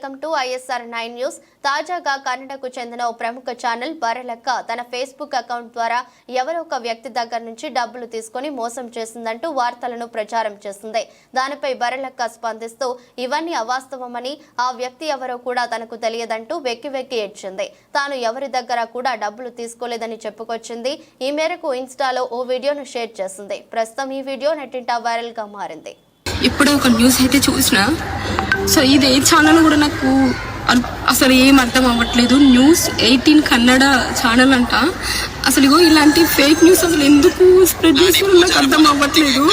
Welcome to ISR 9 news. తాజాగా కన్నడకు చెందిన ఓ ప్రముఖ ఛానల్ బర్రెలక్క తన ఫేస్బుక్ అకౌంట్ ద్వారా ఎవరో ఒక వ్యక్తి దగ్గర నుంచి డబ్బులు తీసుకొని మోసం చేసిందంటూ వార్తలను ప్రచారం చేసింది. దానిపై బర్రెలక్క స్పందిస్తూ ఇవన్నీ అవాస్తవమని, ఆ వ్యక్తి ఎవరో కూడా తనకు తెలియదంటూ వెక్కి ఏడ్చింది. తాను ఎవరి దగ్గర కూడా డబ్బులు తీసుకోలేదని చెప్పుకొచ్చింది. ఈ మేరకు ఇన్స్టాలో ఓ వీడియోను షేర్ చేసింది. ప్రస్తుతం ఈ వీడియో నెట్టింట వైరల్ గా మారింది. ఇప్పుడే ఒక న్యూస్ అయితే చూసిన. సో ఇది ఏ ఛానల్ కూడా నాకు అసలు ఏం అర్థం అవ్వట్లేదు. న్యూస్ 18 కన్నడ ఛానల్ అంట. అసలు ఇగో ఇలాంటి ఫేక్ న్యూస్ అసలు ఎందుకు స్ప్రెడ్ చేస్తున్నా నాకు అర్థం అవ్వట్లేదు.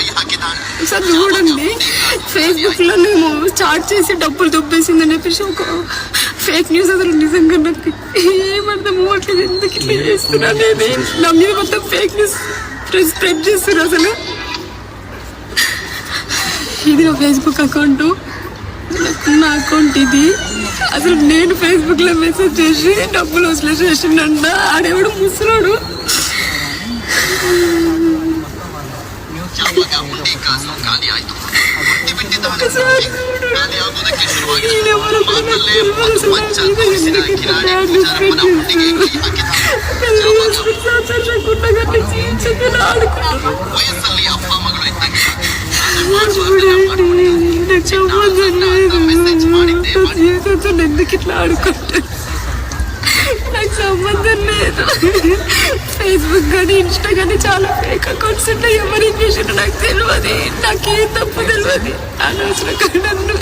సార్ చూడండి, ఫేస్బుక్లో మేము స్టార్ట్ చేసి డబ్బులు దొబ్బేసిందని చెప్పేసి ఒక ఫేక్ న్యూస్. అసలు నిజంగా నాకు ఏం అర్థం అవ్వట్లేదు. ఎందుకు ఇట్లా చేస్తున్నా అనేది నా మీద మొత్తం ఫేక్ న్యూస్ స్ప్రెడ్ చేస్తున్నారు. అసలు ఇది నా ఫేస్బుక్ అకౌంట్, నా అకౌంట్ ఇది. అసలు నేను ఫేస్బుక్ లో మెసేజ్ చేసి డబ్బులు వసూలు చేసిండ. ఆడేవాడు ముసలాడు. ఎందుకు ఇట్లా ఆడుకుంటారు? నాకు సంబంధం లేదు. ఫేస్బుక్ కానీ ఇన్స్టా కానీ చాలా ఫేక్ అకౌంట్స్ ఉంటాయి. ఎవరు చేసినా నాకు తెలియదు, నాకేం తప్పు తెలియదు. అనవసరంగా నన్ను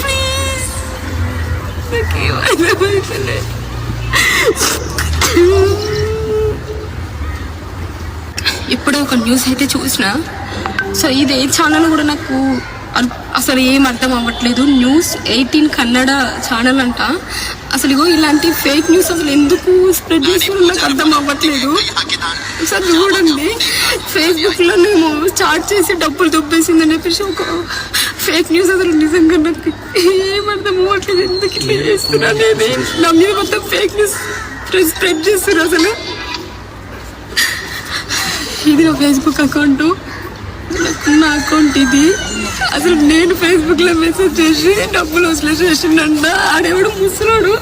ప్లీజ్ నాకేమైనా ఇప్పుడే ఒక న్యూస్ అయితే చూసిన. సో ఇది ఏ ఛానల్ కూడా నాకు అసలు ఏం అర్థం అవ్వట్లేదు. న్యూస్ 18 కన్నడ ఛానల్ అంట. అసలు ఇగో ఇలాంటి ఫేక్ న్యూస్ అసలు ఎందుకు స్ప్రెడ్ చేస్తున్నా నాకు అర్థం అవ్వట్లేదు. సార్ చూడండి, ఫేస్బుక్లో మేము స్టార్ట్ చేసి డబ్బులు దొబ్బేసిందని చెప్పేసి ఒక ఫేక్ న్యూస్. అసలు నిజంగా నాకు ఏం అర్థం అవ్వట్లేదు. ఎందుకు ఇట్లా చేస్తున్నా అనేది నా మీద మొత్తం ఫేక్ న్యూస్ స్ప్రెడ్ చేస్తున్నారు. అసలు ఇది నా ఫేస్బుక్ అకౌంట్, నా అకౌంట్ ఇది. అసలు నేను ఫేస్బుక్ లో మెసేజ్ చేసి డబ్బులు వసూలు చేసిండ. ఆడేవాడు ముసలాడు.